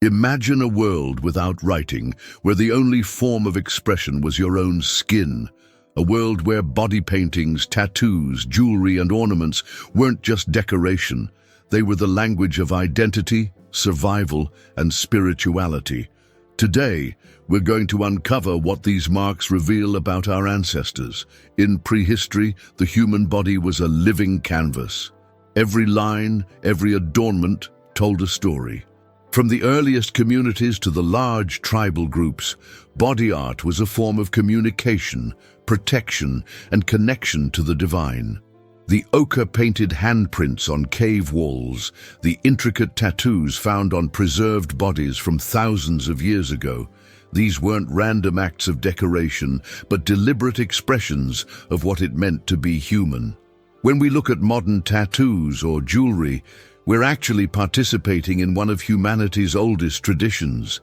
Imagine a world without writing, where the only form of expression was your own skin. A world where body paintings, tattoos, jewelry, and ornaments weren't just decoration. They were the language of identity, survival, and spirituality. Today, we're going to uncover what these marks reveal about our ancestors. In prehistory, the human body was a living canvas. Every line, every adornment told a story. From the earliest communities to the large tribal groups, body art was a form of communication, protection, and connection to the divine. The ochre-painted handprints on cave walls, the intricate tattoos found on preserved bodies from thousands of years ago, these weren't random acts of decoration, but deliberate expressions of what it meant to be human. When we look at modern tattoos or jewelry, we're actually participating in one of humanity's oldest traditions.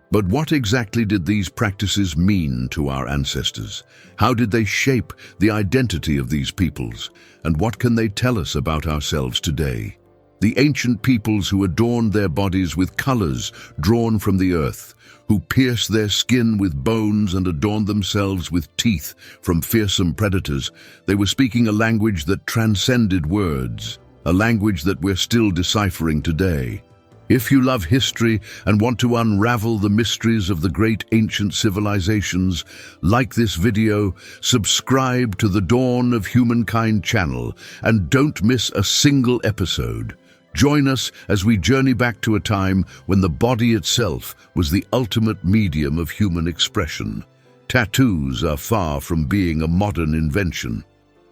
But what exactly did these practices mean to our ancestors? How did they shape the identity of these peoples? And what can they tell us about ourselves today? The ancient peoples who adorned their bodies with colors drawn from the earth, who pierced their skin with bones and adorned themselves with teeth from fearsome predators, they were speaking a language that transcended words, a language that we're still deciphering today. If you love history and want to unravel the mysteries of the great ancient civilizations, like this video, subscribe to the Dawn of Humankind channel, and don't miss a single episode. Join us as we journey back to a time when the body itself was the ultimate medium of human expression. Tattoos are far from being a modern invention.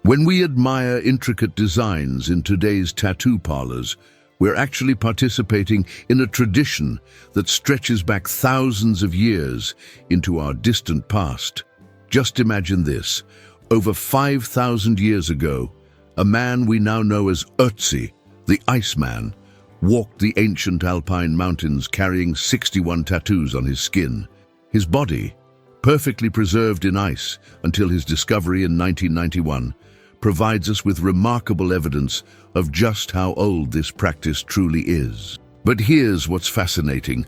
When we admire intricate designs in today's tattoo parlors, we're actually participating in a tradition that stretches back thousands of years into our distant past. Just imagine this. Over 5,000 years ago, a man we now know as Ötzi, the Iceman, walked the ancient Alpine mountains carrying 61 tattoos on his skin. His body, perfectly preserved in ice until his discovery in 1991, provides us with remarkable evidence of just how old this practice truly is. But here's what's fascinating.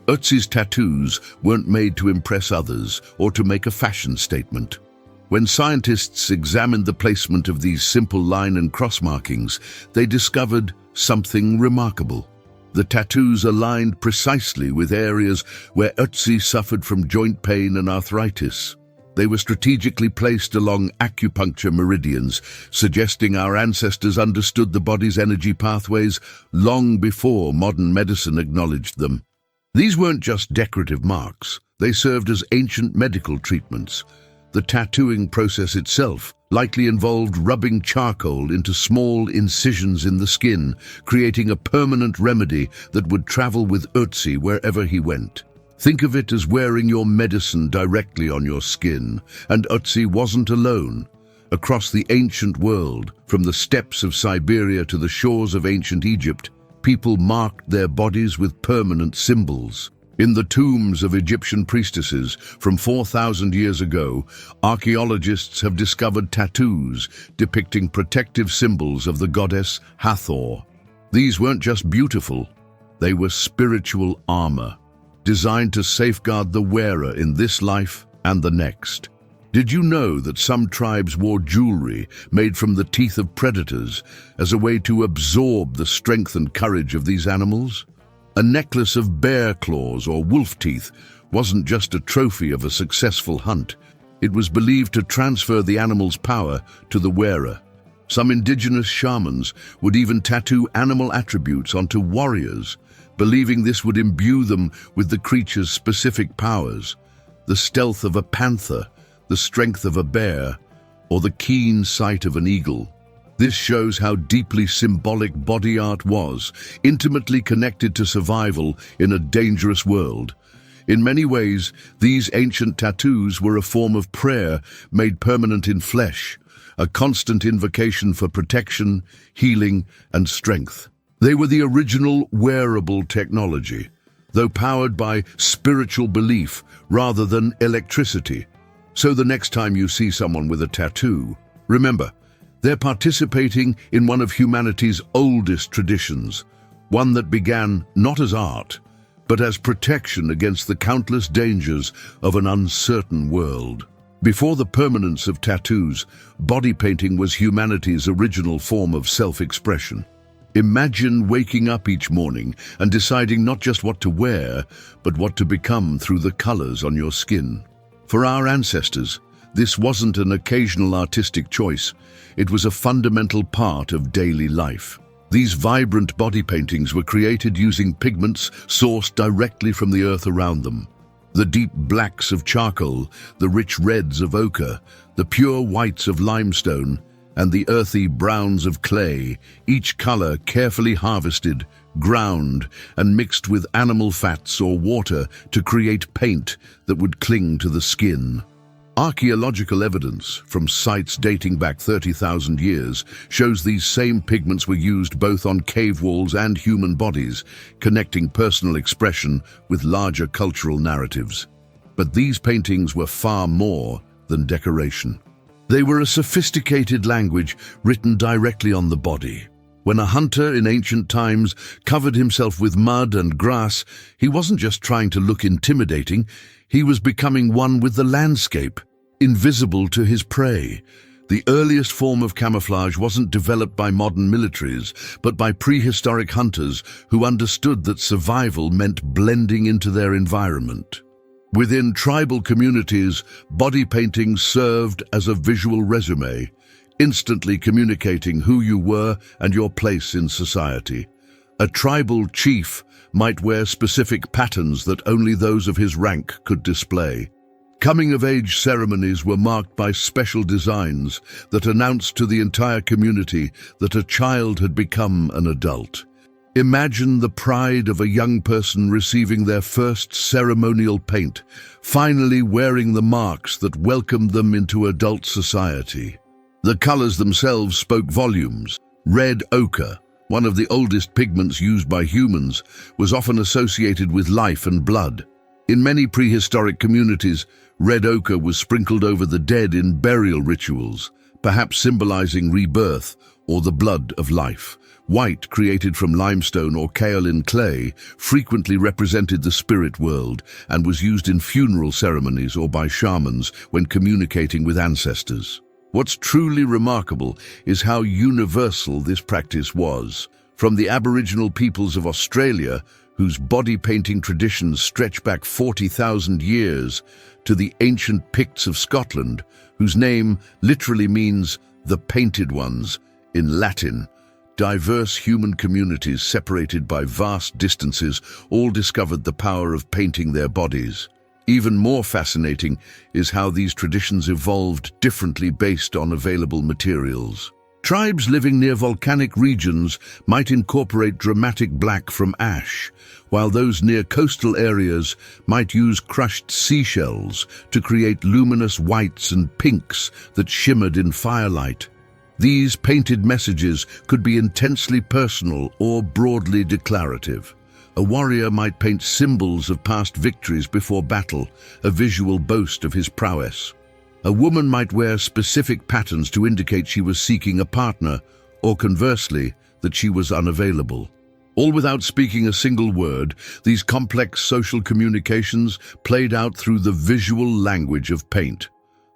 Ötzi's tattoos weren't made to impress others or to make a fashion statement. When scientists examined the placement of these simple line and cross markings, they discovered something remarkable. The tattoos aligned precisely with areas where Ötzi suffered from joint pain and arthritis. They were strategically placed along acupuncture meridians, suggesting our ancestors understood the body's energy pathways long before modern medicine acknowledged them. These weren't just decorative marks, they served as ancient medical treatments. The tattooing process itself likely involved rubbing charcoal into small incisions in the skin, creating a permanent remedy that would travel with Ötzi wherever he went. Think of it as wearing your medicine directly on your skin, and Ötzi wasn't alone. Across the ancient world, from the steppes of Siberia to the shores of ancient Egypt, people marked their bodies with permanent symbols. In the tombs of Egyptian priestesses from 4,000 years ago, archaeologists have discovered tattoos depicting protective symbols of the goddess Hathor. These weren't just beautiful, they were spiritual armor, designed to safeguard the wearer in this life and the next. Did you know that some tribes wore jewelry made from the teeth of predators as a way to absorb the strength and courage of these animals? A necklace of bear claws or wolf teeth wasn't just a trophy of a successful hunt. It was believed to transfer the animal's power to the wearer. Some indigenous shamans would even tattoo animal attributes onto warriors, believing this would imbue them with the creature's specific powers: the stealth of a panther, the strength of a bear, or the keen sight of an eagle. This shows how deeply symbolic body art was, intimately connected to survival in a dangerous world. In many ways, these ancient tattoos were a form of prayer made permanent in flesh, a constant invocation for protection, healing, and strength. They were the original wearable technology, though powered by spiritual belief rather than electricity. So the next time you see someone with a tattoo, remember, they're participating in one of humanity's oldest traditions, one that began not as art, but as protection against the countless dangers of an uncertain world. Before the permanence of tattoos, body painting was humanity's original form of self-expression. Imagine waking up each morning and deciding not just what to wear, but what to become through the colors on your skin. For our ancestors, this wasn't an occasional artistic choice. It was a fundamental part of daily life. These vibrant body paintings were created using pigments sourced directly from the earth around them. The deep blacks of charcoal, the rich reds of ochre, the pure whites of limestone, and the earthy browns of clay, each color carefully harvested, ground, and mixed with animal fats or water to create paint that would cling to the skin. Archaeological evidence from sites dating back 30,000 years shows these same pigments were used both on cave walls and human bodies, connecting personal expression with larger cultural narratives. But these paintings were far more than decoration. They were a sophisticated language written directly on the body. When a hunter in ancient times covered himself with mud and grass, he wasn't just trying to look intimidating, he was becoming one with the landscape, invisible to his prey. The earliest form of camouflage wasn't developed by modern militaries, but by prehistoric hunters who understood that survival meant blending into their environment. Within tribal communities, body painting served as a visual resume, instantly communicating who you were and your place in society. A tribal chief might wear specific patterns that only those of his rank could display. Coming-of-age ceremonies were marked by special designs that announced to the entire community that a child had become an adult. Imagine the pride of a young person receiving their first ceremonial paint, finally wearing the marks that welcomed them into adult society. The colors themselves spoke volumes. Red ochre, one of the oldest pigments used by humans, was often associated with life and blood. In many prehistoric communities, red ochre was sprinkled over the dead in burial rituals, perhaps symbolizing rebirth or the blood of life. White, created from limestone or kaolin clay, frequently represented the spirit world and was used in funeral ceremonies or by shamans when communicating with ancestors. What's truly remarkable is how universal this practice was. From the Aboriginal peoples of Australia, whose body painting traditions stretch back 40,000 years, to the ancient Picts of Scotland, whose name literally means the painted ones in Latin. Diverse human communities separated by vast distances all discovered the power of painting their bodies. Even more fascinating is how these traditions evolved differently based on available materials. Tribes living near volcanic regions might incorporate dramatic black from ash, while those near coastal areas might use crushed seashells to create luminous whites and pinks that shimmered in firelight. These painted messages could be intensely personal or broadly declarative. A warrior might paint symbols of past victories before battle, a visual boast of his prowess. A woman might wear specific patterns to indicate she was seeking a partner, or conversely, that she was unavailable. All without speaking a single word, these complex social communications played out through the visual language of paint.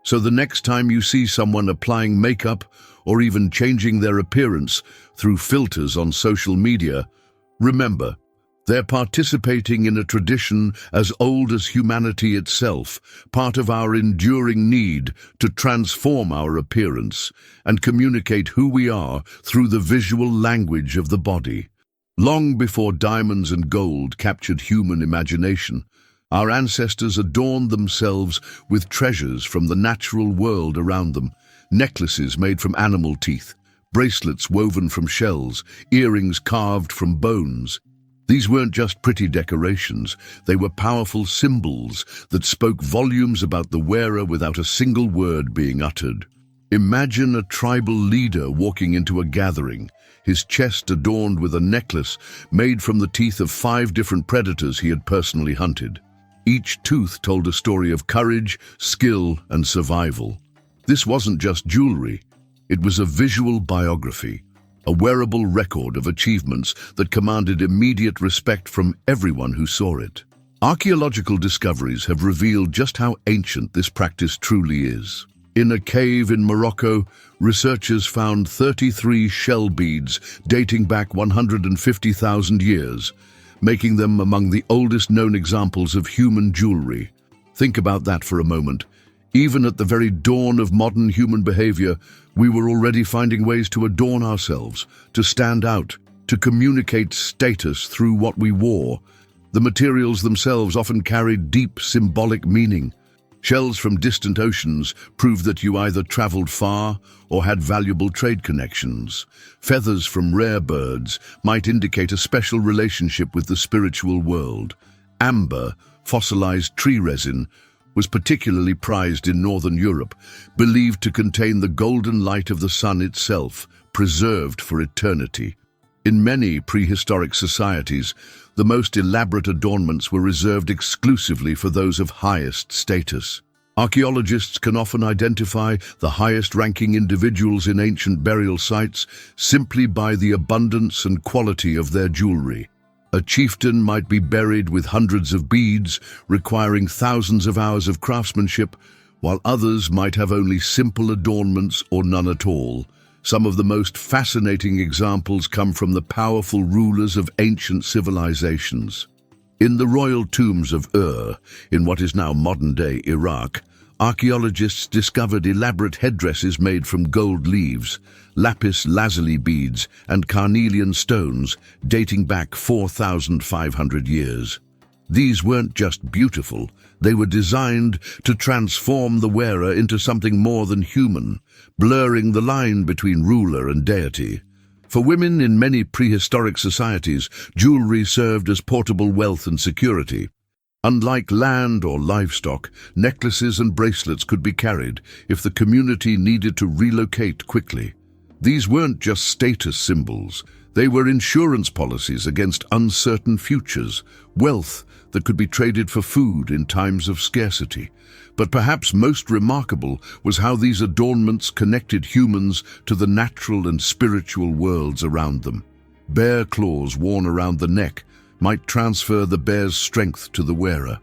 So the next time you see someone applying makeup or even changing their appearance through filters on social media, remember, they're participating in a tradition as old as humanity itself, part of our enduring need to transform our appearance and communicate who we are through the visual language of the body. Long before diamonds and gold captured human imagination, our ancestors adorned themselves with treasures from the natural world around them, necklaces made from animal teeth, bracelets woven from shells, earrings carved from bones. These weren't just pretty decorations, they were powerful symbols that spoke volumes about the wearer without a single word being uttered. Imagine a tribal leader walking into a gathering, his chest adorned with a necklace made from the teeth of 5 different predators he had personally hunted. Each tooth told a story of courage, skill, and survival. This wasn't just jewelry, it was a visual biography. a wearable record of achievements that commanded immediate respect from everyone who saw it. Archaeological discoveries have revealed just how ancient this practice truly is. In a cave in Morocco, researchers found 33 shell beads dating back 150,000 years, making them among the oldest known examples of human jewelry. Think about that for a moment. Even at the very dawn of modern human behavior, we were already finding ways to adorn ourselves, to stand out, to communicate status through what we wore. The materials themselves often carried deep symbolic meaning. Shells from distant oceans proved that you either traveled far or had valuable trade connections. Feathers from rare birds might indicate a special relationship with the spiritual world. Amber, fossilized tree resin, was particularly prized in Northern Europe, believed to contain the golden light of the sun itself, preserved for eternity. In many prehistoric societies, the most elaborate adornments were reserved exclusively for those of highest status. Archaeologists can often identify the highest-ranking individuals in ancient burial sites simply by the abundance and quality of their jewelry. A chieftain might be buried with hundreds of beads, requiring thousands of hours of craftsmanship, while others might have only simple adornments or none at all. Some of the most fascinating examples come from the powerful rulers of ancient civilizations. In the royal tombs of Ur, in what is now modern-day Iraq, archaeologists discovered elaborate headdresses made from gold leaves, lapis lazuli beads, and carnelian stones dating back 4,500 years. These weren't just beautiful, they were designed to transform the wearer into something more than human, blurring the line between ruler and deity. For women in many prehistoric societies, jewelry served as portable wealth and security. Unlike land or livestock, necklaces and bracelets could be carried if the community needed to relocate quickly. These weren't just status symbols, they were insurance policies against uncertain futures, wealth that could be traded for food in times of scarcity. But perhaps most remarkable was how these adornments connected humans to the natural and spiritual worlds around them. Bear claws worn around the neck might transfer the bear's strength to the wearer.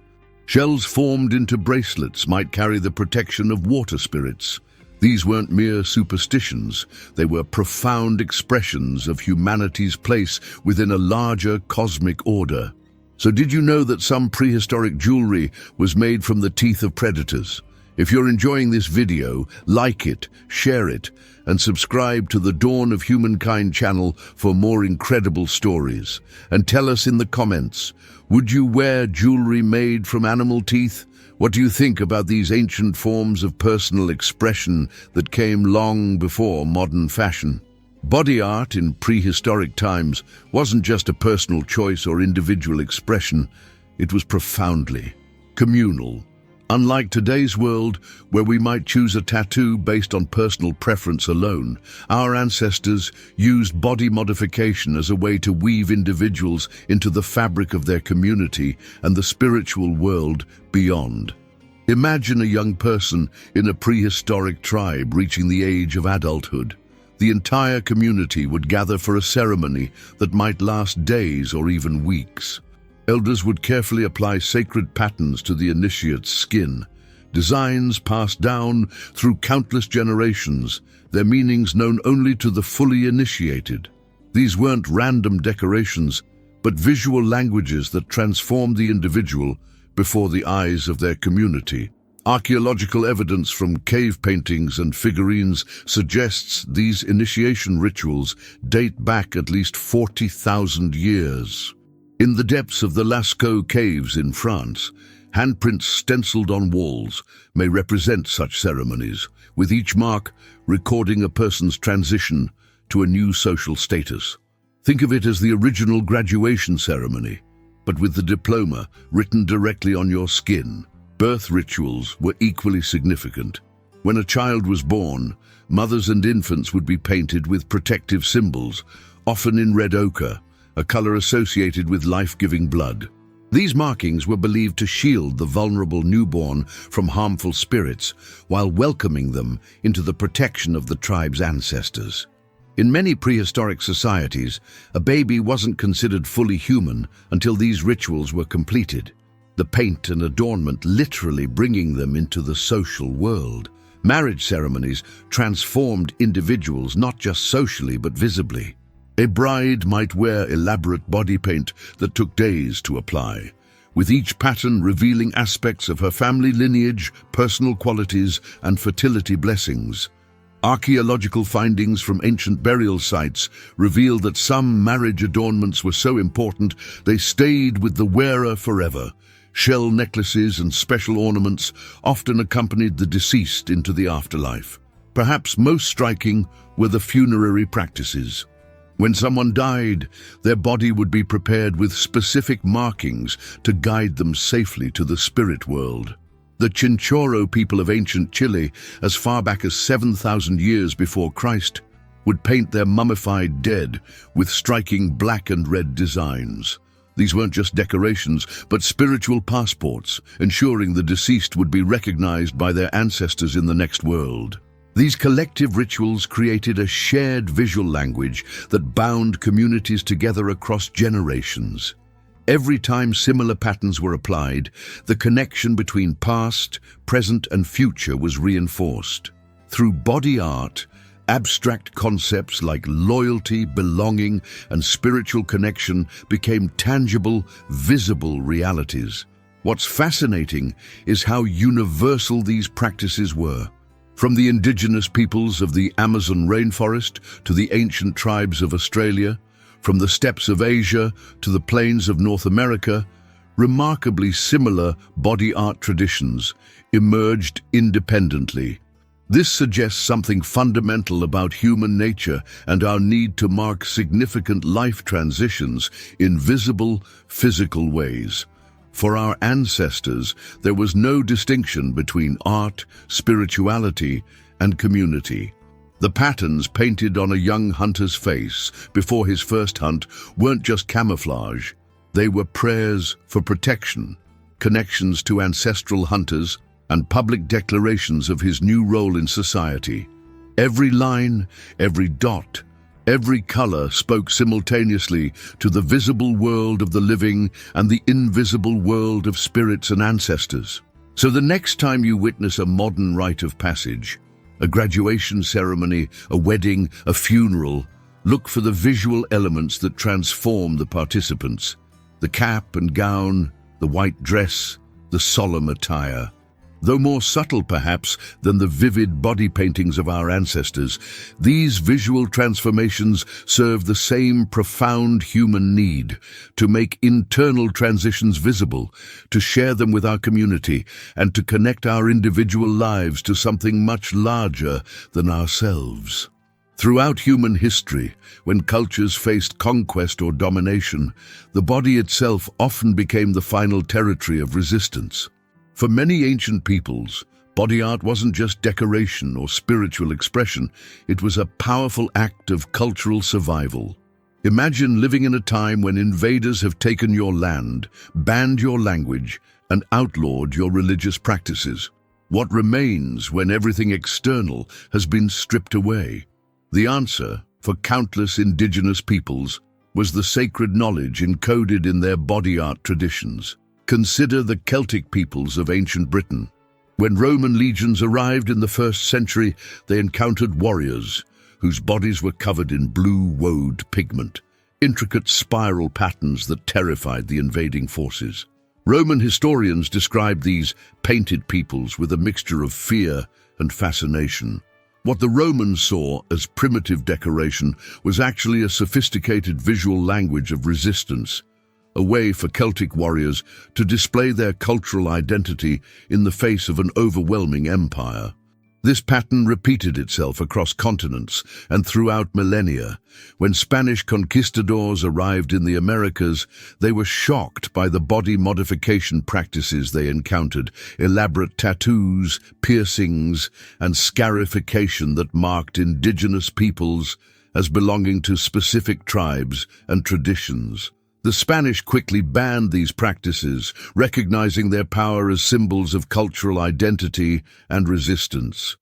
Shells formed into bracelets might carry the protection of water spirits. These weren't mere superstitions, they were profound expressions of humanity's place within a larger cosmic order. So did you know that some prehistoric jewelry was made from the teeth of predators? If you're enjoying this video, like it, share it, and subscribe to the Dawn of Humankind channel for more incredible stories. And tell us in the comments, would you wear jewelry made from animal teeth? What do you think about these ancient forms of personal expression that came long before modern fashion? Body art in prehistoric times wasn't just a personal choice or individual expression, it was profoundly communal. Unlike today's world, where we might choose a tattoo based on personal preference alone, our ancestors used body modification as a way to weave individuals into the fabric of their community and the spiritual world beyond. Imagine a young person in a prehistoric tribe reaching the age of adulthood. The entire community would gather for a ceremony that might last days or even weeks. Elders would carefully apply sacred patterns to the initiate's skin, designs passed down through countless generations, their meanings known only to the fully initiated. These weren't random decorations, but visual languages that transformed the individual before the eyes of their community. Archaeological evidence from cave paintings and figurines suggests these initiation rituals date back at least 40,000 years. In the depths of the Lascaux caves in France, handprints stenciled on walls may represent such ceremonies, with each mark recording a person's transition to a new social status. Think of it as the original graduation ceremony, but with the diploma written directly on your skin. Birth rituals were equally significant. When a child was born, mothers and infants would be painted with protective symbols, often in red ochre, a color associated with life-giving blood. These markings were believed to shield the vulnerable newborn from harmful spirits while welcoming them into the protection of the tribe's ancestors. In many prehistoric societies, a baby wasn't considered fully human until these rituals were completed. The paint and adornment literally bringing them into the social world. Marriage ceremonies transformed individuals not just socially but visibly. A bride might wear elaborate body paint that took days to apply, with each pattern revealing aspects of her family lineage, personal qualities, and fertility blessings. Archaeological findings from ancient burial sites reveal that some marriage adornments were so important they stayed with the wearer forever. Shell necklaces and special ornaments often accompanied the deceased into the afterlife. Perhaps most striking were the funerary practices. When someone died, their body would be prepared with specific markings to guide them safely to the spirit world. The Chinchorro people of ancient Chile, as far back as 7,000 years before Christ, would paint their mummified dead with striking black and red designs. These weren't just decorations, but spiritual passports, ensuring the deceased would be recognized by their ancestors in the next world. These collective rituals created a shared visual language that bound communities together across generations. Every time similar patterns were applied, the connection between past, present, and future was reinforced. Through body art, abstract concepts like loyalty, belonging, and spiritual connection became tangible, visible realities. What's fascinating is how universal these practices were. From the indigenous peoples of the Amazon rainforest to the ancient tribes of Australia, from the steppes of Asia to the plains of North America, remarkably similar body art traditions emerged independently. This suggests something fundamental about human nature and our need to mark significant life transitions in visible, physical ways. For our ancestors, there was no distinction between art, spirituality, and community. The patterns painted on a young hunter's face before his first hunt weren't just camouflage. They were prayers for protection, connections to ancestral hunters, and public declarations of his new role in society. Every line, every dot, every color spoke simultaneously to the visible world of the living and the invisible world of spirits and ancestors. So the next time you witness a modern rite of passage, a graduation ceremony, a wedding, a funeral, look for the visual elements that transform the participants. The cap and gown, the white dress, the solemn attire. Though more subtle perhaps than the vivid body paintings of our ancestors, these visual transformations serve the same profound human need to make internal transitions visible, to share them with our community, and to connect our individual lives to something much larger than ourselves. Throughout human history, when cultures faced conquest or domination, the body itself often became the final territory of resistance. For many ancient peoples, body art wasn't just decoration or spiritual expression, it was a powerful act of cultural survival. Imagine living in a time when invaders have taken your land, banned your language, and outlawed your religious practices. What remains when everything external has been stripped away? The answer, for countless indigenous peoples, was the sacred knowledge encoded in their body art traditions. Consider the Celtic peoples of ancient Britain. When Roman legions arrived in the 1st century, they encountered warriors whose bodies were covered in blue-woad pigment, intricate spiral patterns that terrified the invading forces. Roman historians described these painted peoples with a mixture of fear and fascination. What the Romans saw as primitive decoration was actually a sophisticated visual language of resistance, a way for Celtic warriors to display their cultural identity in the face of an overwhelming empire. This pattern repeated itself across continents and throughout millennia. When Spanish conquistadors arrived in the Americas, they were shocked by the body modification practices they encountered, elaborate tattoos, piercings, and scarification that marked indigenous peoples as belonging to specific tribes and traditions. The Spanish quickly banned these practices, recognizing their power as symbols of cultural identity and resistance.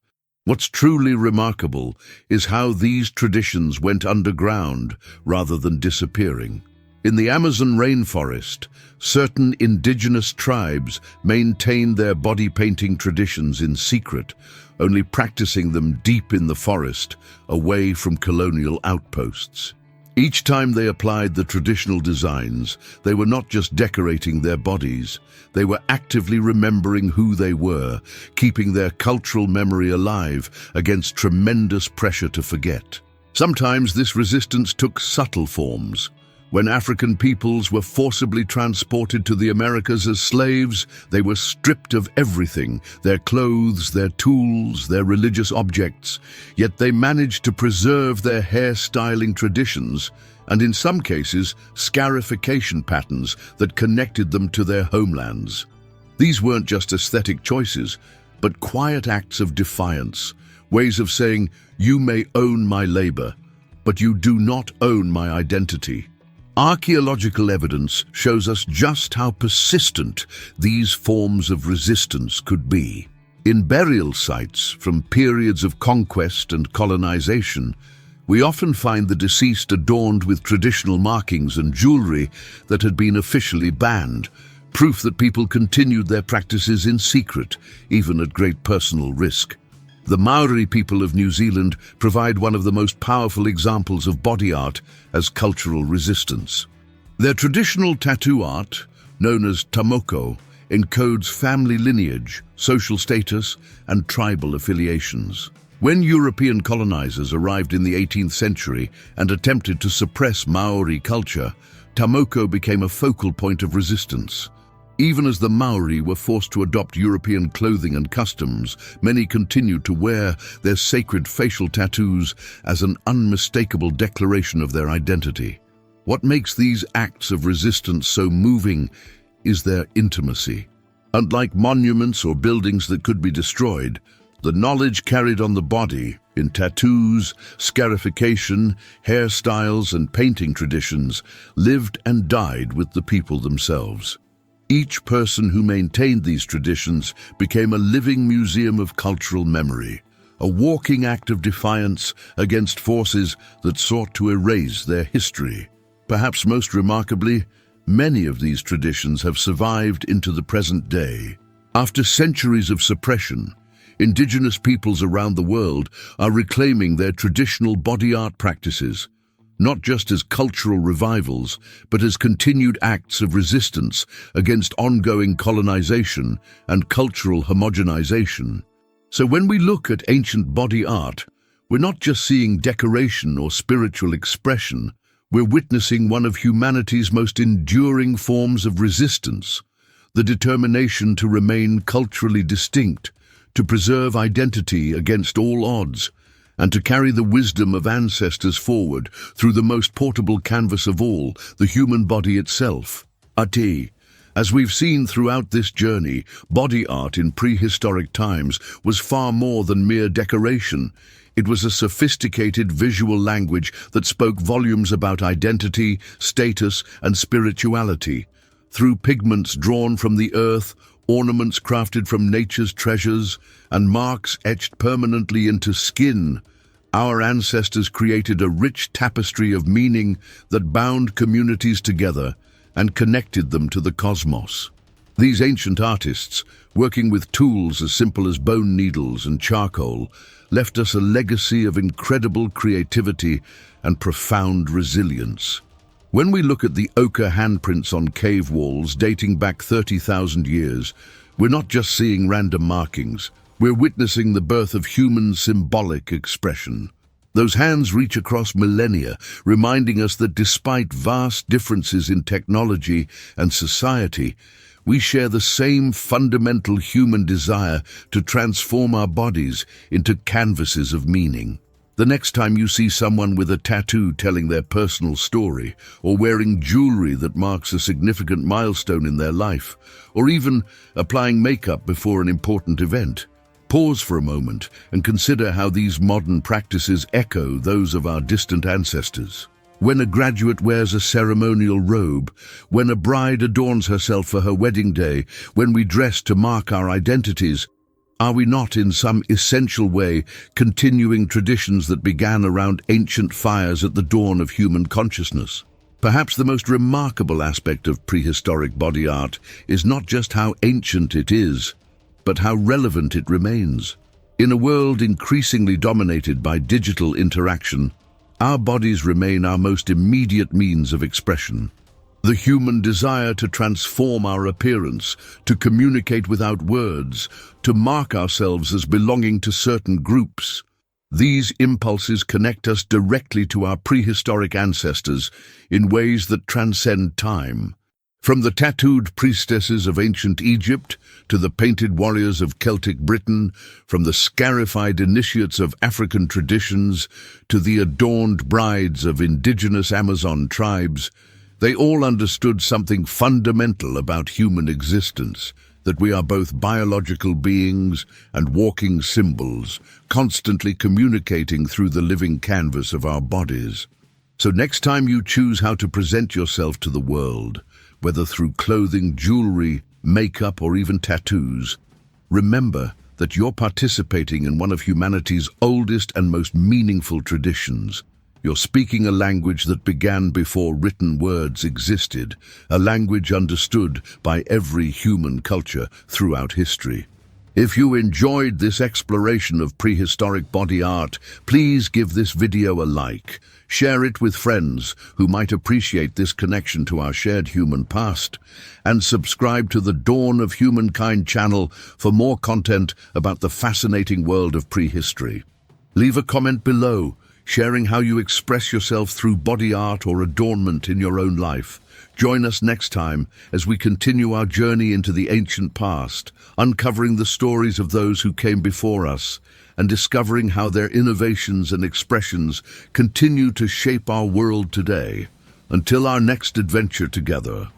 What's truly remarkable is how these traditions went underground rather than disappearing. In the Amazon rainforest, certain indigenous tribes maintained their body painting traditions in secret, only practicing them deep in the forest, away from colonial outposts. Each time they applied the traditional designs, they were not just decorating their bodies, they were actively remembering who they were, keeping their cultural memory alive against tremendous pressure to forget. Sometimes this resistance took subtle forms. When African peoples were forcibly transported to the Americas as slaves, they were stripped of everything, their clothes, their tools, their religious objects, yet they managed to preserve their hairstyling traditions and, in some cases, scarification patterns that connected them to their homelands. These weren't just aesthetic choices, but quiet acts of defiance, ways of saying, "You may own my labor, but you do not own my identity." Archaeological evidence shows us just how persistent these forms of resistance could be. In burial sites from periods of conquest and colonization, we often find the deceased adorned with traditional markings and jewelry that had been officially banned, proof that people continued their practices in secret, even at great personal risk. The Maori people of New Zealand provide one of the most powerful examples of body art as cultural resistance. Their traditional tattoo art, known as tamoko, encodes family lineage, social status, and tribal affiliations. When European colonizers arrived in the 18th century and attempted to suppress Maori culture, tamoko became a focal point of resistance. Even as the Maori were forced to adopt European clothing and customs, many continued to wear their sacred facial tattoos as an unmistakable declaration of their identity. What makes these acts of resistance so moving is their intimacy. Unlike monuments or buildings that could be destroyed, the knowledge carried on the body, in tattoos, scarification, hairstyles, and painting traditions, lived and died with the people themselves. Each person who maintained these traditions became a living museum of cultural memory, a walking act of defiance against forces that sought to erase their history. Perhaps most remarkably, many of these traditions have survived into the present day. After centuries of suppression, indigenous peoples around the world are reclaiming their traditional body art practices, not just as cultural revivals, but as continued acts of resistance against ongoing colonization and cultural homogenization. So when we look at ancient body art, we're not just seeing decoration or spiritual expression, we're witnessing one of humanity's most enduring forms of resistance, the determination to remain culturally distinct, to preserve identity against all odds, and to carry the wisdom of ancestors forward through the most portable canvas of all, the human body itself. Ati. As we've seen throughout this journey, body art in prehistoric times was far more than mere decoration. It was a sophisticated visual language that spoke volumes about identity, status, and spirituality. Through pigments drawn from the earth, ornaments crafted from nature's treasures, and marks etched permanently into skin, our ancestors created a rich tapestry of meaning that bound communities together and connected them to the cosmos. These ancient artists, working with tools as simple as bone needles and charcoal, left us a legacy of incredible creativity and profound resilience. When we look at the ochre handprints on cave walls dating back 30,000 years, we're not just seeing random markings, we're witnessing the birth of human symbolic expression. Those hands reach across millennia, reminding us that despite vast differences in technology and society, we share the same fundamental human desire to transform our bodies into canvases of meaning. The next time you see someone with a tattoo telling their personal story, or wearing jewelry that marks a significant milestone in their life, or even applying makeup before an important event, pause for a moment and consider how these modern practices echo those of our distant ancestors. When a graduate wears a ceremonial robe, when a bride adorns herself for her wedding day, when we dress to mark our identities, Are we not, in some essential way, continuing traditions that began around ancient fires at the dawn of human consciousness? Perhaps the most remarkable aspect of prehistoric body art is not just how ancient it is, but how relevant it remains. In a world increasingly dominated by digital interaction, our bodies remain our most immediate means of expression. The human desire to transform our appearance, to communicate without words, to mark ourselves as belonging to certain groups. These impulses connect us directly to our prehistoric ancestors in ways that transcend time. From the tattooed priestesses of ancient Egypt to the painted warriors of Celtic Britain, from the scarified initiates of African traditions to the adorned brides of indigenous Amazon tribes, they all understood something fundamental about human existence, that we are both biological beings and walking symbols, constantly communicating through the living canvas of our bodies. So next time you choose how to present yourself to the world, whether through clothing, jewelry, makeup, or even tattoos, remember that you're participating in one of humanity's oldest and most meaningful traditions. You're speaking a language that began before written words existed, a language understood by every human culture throughout history. If you enjoyed this exploration of prehistoric body art, please give this video a like. Share it with friends who might appreciate this connection to our shared human past, and subscribe to the Dawn of Humankind channel for more content about the fascinating world of prehistory. Leave a comment below, sharing how you express yourself through body art or adornment in your own life. Join us next time as we continue our journey into the ancient past, uncovering the stories of those who came before us and discovering how their innovations and expressions continue to shape our world today. Until our next adventure together.